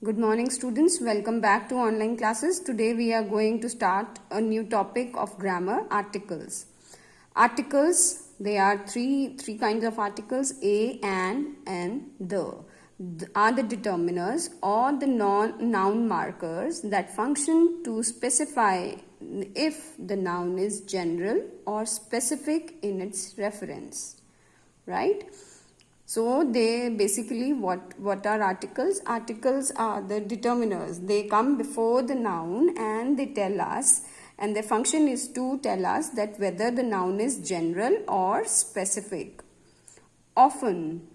Good morning students, welcome back to online classes. Today we are going to start a new topic of grammar, articles. Articles, there are three kinds of articles, a, an, and the are the determiners or the noun markers that function to specify if the noun is general or specific in its reference, right? So they basically what are articles? Articles are the determiners. They come before the noun and they tell us, and their function is to tell us that whether the noun is general or specific. Often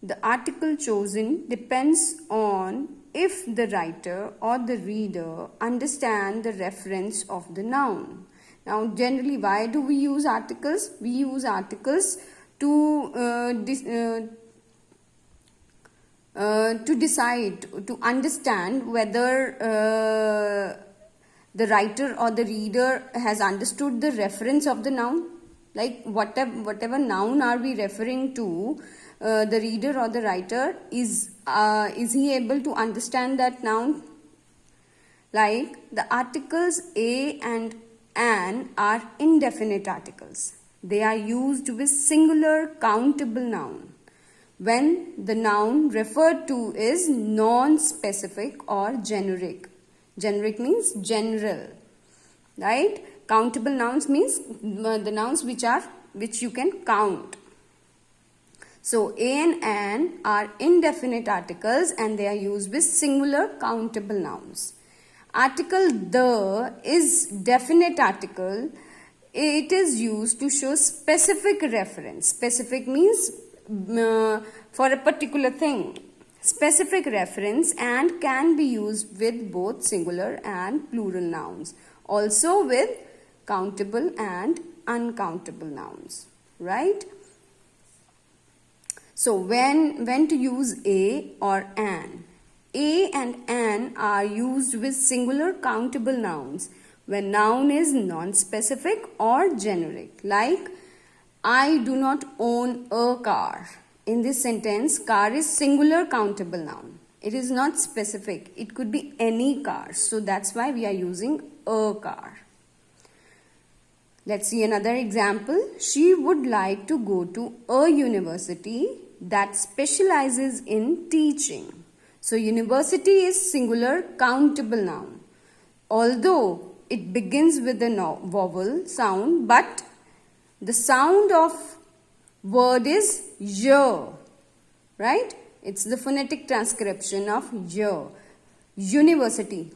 the article chosen depends on if the writer or the reader understand the reference of the noun. Now generally, why do we use articles? We use articles to decide, to understand whether the writer or the reader has understood the reference of the noun. Like whatever noun are we referring to, the reader or the writer is he able to understand that noun? Like the articles a and an are indefinite articles. They are used with singular countable noun when the noun referred to is non-specific or generic. Generic means general, right? Countable nouns means the nouns which you can count. So a and an are indefinite articles and they are used with singular countable nouns. Article the is definite article. It is used to show specific reference. Specific means for a particular thing. Specific reference and can be used with both singular and plural nouns. Also with countable and uncountable nouns. Right? So when to use a or an? A and an are used with singular countable nouns when noun is non-specific or generic. Like, I do not own a car. In this sentence, car is singular countable noun. It is not specific. It could be any car. So that's why we are using a car. Let's see another example. She would like to go to a university that specializes in teaching. So university is singular countable noun. Although it begins with a vowel sound, but the sound of word is y, right? It's the phonetic transcription of y. University.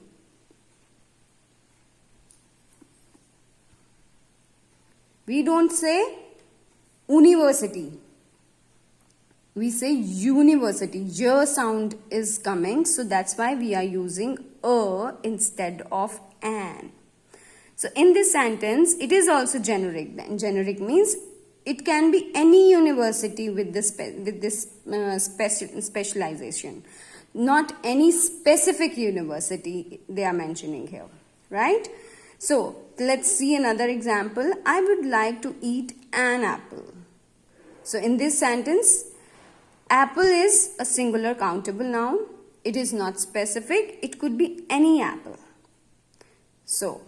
We don't say university. We say university. Y sound is coming, so that's why we are using a instead of an. So in this sentence, it is also generic. Then generic means it can be any university with this specialization, not any specific university they are mentioning here, right? So let's see another example. I would like to eat an apple. So in this sentence, apple is a singular countable noun. It is not specific. It could be any apple. So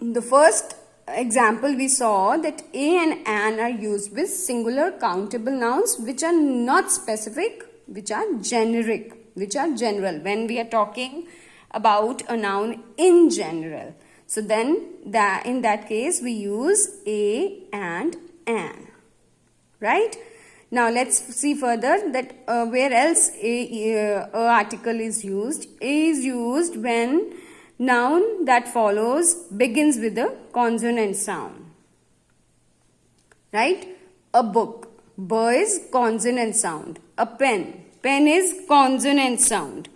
the first example we saw that a and an are used with singular countable nouns which are not specific, which are generic, which are general when we are talking about a noun in general. So then in that case we use a and an, right? Now let's see further that where else a article is used. A is used when noun that follows begins with a consonant sound. Right? A book. B is consonant sound. A pen. Pen is consonant sound.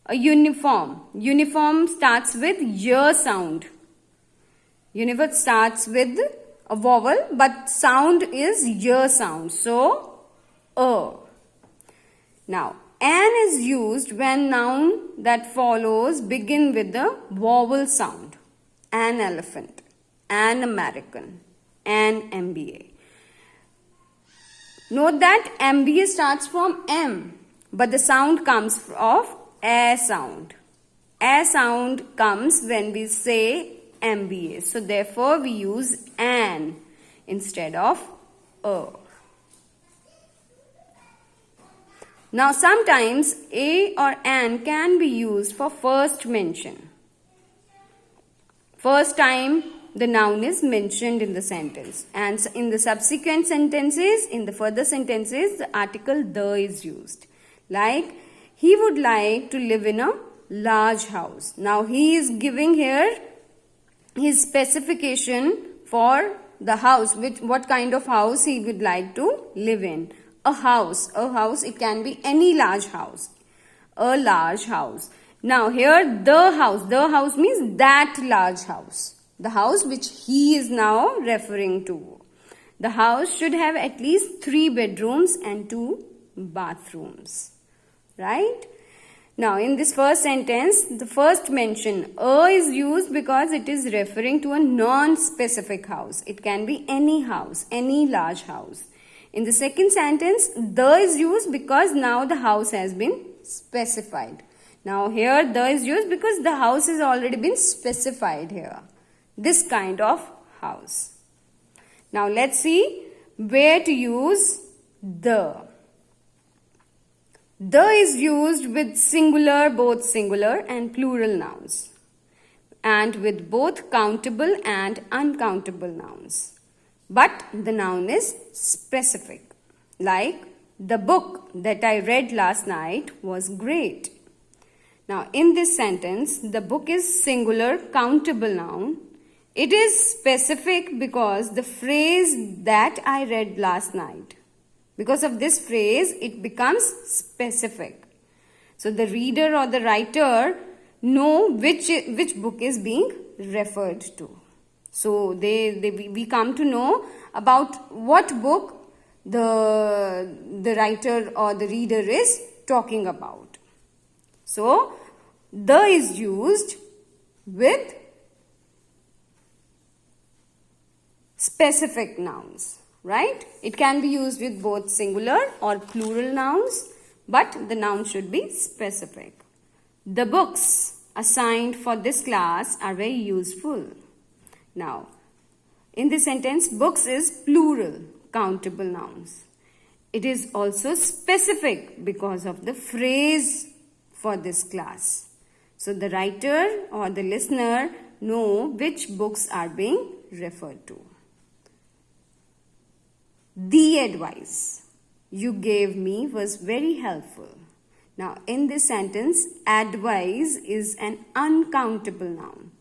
A uniform. Uniform starts with y sound. Uniform starts with a vowel but sound is y sound. So, a. Now, an is used when noun that follows begin with the vowel sound. An elephant, an American, an MBA. Note that MBA starts from M. but the sound comes of air sound. Air sound comes when we say MBA. So therefore we use an instead of a. Now sometimes a or an can be used for first mention. First time the noun is mentioned in the sentence, and in the subsequent sentences, in the further sentences, the article the is used. Like, he would like to live in a large house. Now he is giving here his specification for the house, what kind of house he would like to live in. A house, it can be any large house, a large house. Now here the house means that large house, the house which he is now referring to. The house should have at least 3 bedrooms and 2 bathrooms, right? Now in this first sentence, the first mention a is used because it is referring to a non-specific house. It can be any house, any large house. In the second sentence, the is used because now the house has been specified. Now here the is used because the house has already been specified here. This kind of house. Now let's see where to use the. The is used with singular, both singular and plural nouns, and with both countable and uncountable nouns. But the noun is specific. Like, the book that I read last night was great. Now, in this sentence, the book is singular, countable noun. It is specific because the phrase that I read last night. Because of this phrase, it becomes specific. So, the reader or the writer know which book is being referred to. So we come to know about what book the writer or the reader is talking about. So the is used with specific nouns, right? It can be used with both singular or plural nouns, but the noun should be specific. The books assigned for this class are very useful. Now, in this sentence, books is plural, countable nouns. It is also specific because of the phrase for this class. So, the writer or the listener know which books are being referred to. The advice you gave me was very helpful. Now, in this sentence, advice is an uncountable noun.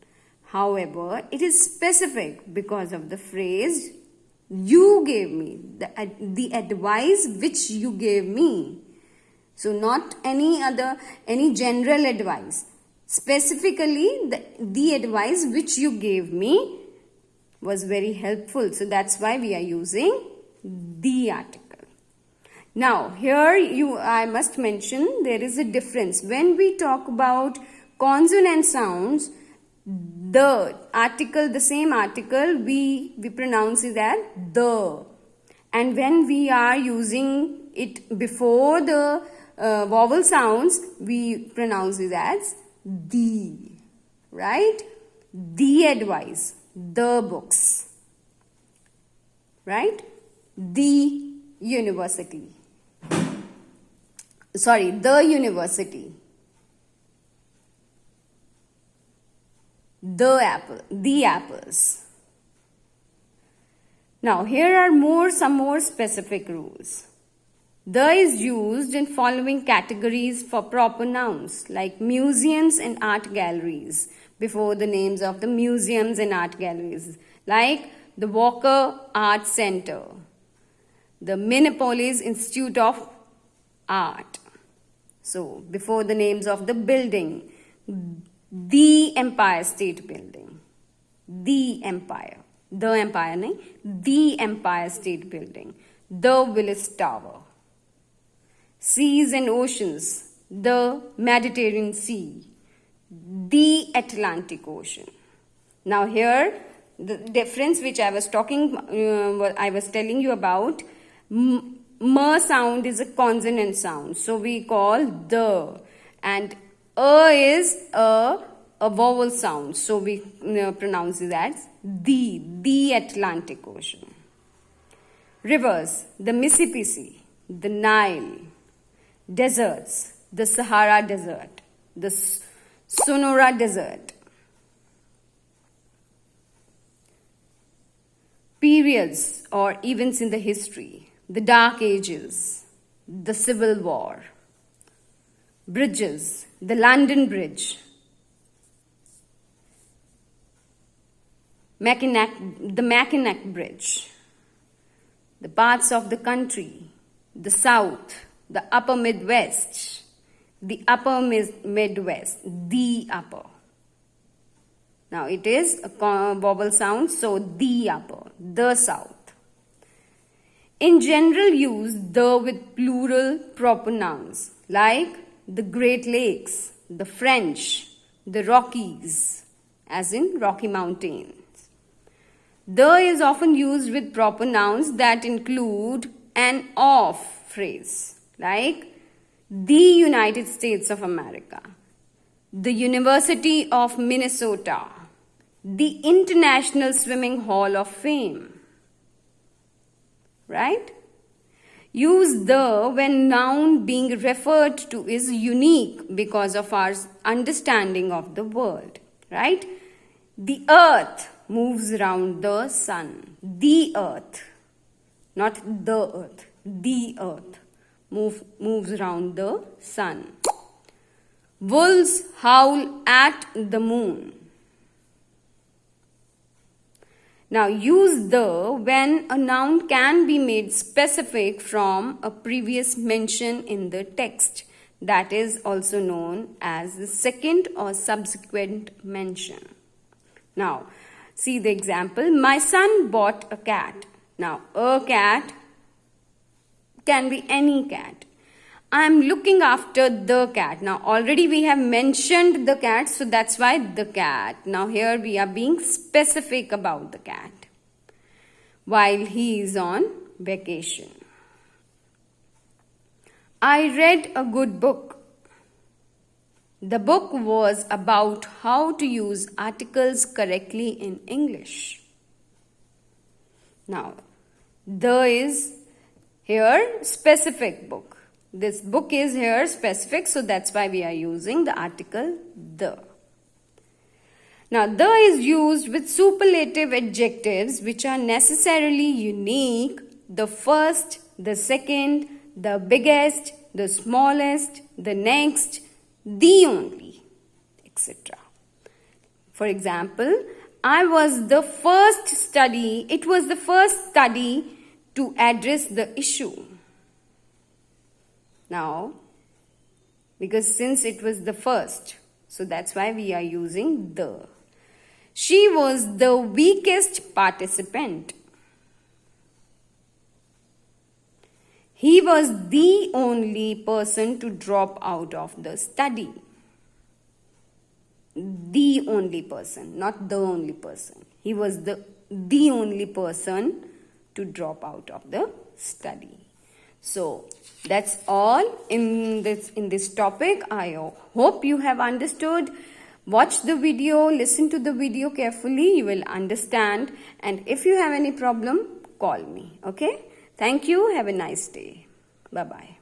However, it is specific because of the phrase you gave me, the advice which you gave me. So not any general advice. Specifically, the advice which you gave me was very helpful. So that's why we are using the article. Now, here I must mention there is a difference. When we talk about consonant sounds, the same article, we pronounce it as the. And when we are using it before the vowel sounds, we pronounce it as the. Right? The advice, the books. Right? The university. Sorry, the university. The apples. Now, here are some more specific rules. The is used in following categories for proper nouns like museums and art galleries before the names of the museums and art galleries, like the Walker Art Center, the Minneapolis Institute of Art. So, before the names of the building, the Empire State Building, the Empire State Building, the Willis Tower. Seas and oceans, the Mediterranean Sea, the Atlantic Ocean. Now here, the difference which I was telling you about, M sound is a consonant sound, so we call the. And is a vowel sound, so we pronounce it as the Atlantic Ocean. Rivers, the Mississippi, the Nile. Deserts, the Sahara Desert, the Sonora Desert. Periods or events in the history, the Dark Ages, the Civil War. Bridges, the London Bridge, the Mackinac Bridge. The parts of the country, the South, the Upper Midwest, the Upper Midwest, the Upper. Now it is a vowel sound, so the Upper, the South. In general use, the with plural proper nouns like the Great Lakes, the French, the Rockies, as in Rocky Mountains. The is often used with proper nouns that include an of phrase, like the United States of America, the University of Minnesota, the International Swimming Hall of Fame. Right? Use the when noun being referred to is unique because of our understanding of the world. Right? The earth moves around the sun. The earth. Not the earth. The earth moves around the sun. Wolves howl at the moon. Now use the when a noun can be made specific from a previous mention in the text. That is also known as the second or subsequent mention. Now see the example. My son bought a cat. Now a cat can be any cat. I am looking after the cat. Now already we have mentioned the cat, so that's why the cat. Now here we are being specific about the cat while he is on vacation. I read a good book. The book was about how to use articles correctly in English. Now the is here specific book. This book is here specific, so that's why we are using the article the. Now, the is used with superlative adjectives which are necessarily unique. The first, the second, the biggest, the smallest, the next, the only, etc. For example, it was the first study to address the issue. Now, because since it was the first, so that's why we are using the. She was the weakest participant. He was the only person to drop out of the study. The only person, not the only person. He was the only person to drop out of the study. So that's all in this topic. I hope you have understood. Watch the video, listen to the video carefully. You will understand. And if you have any problem, call me. Okay? Thank you. Have a nice day. Bye-bye.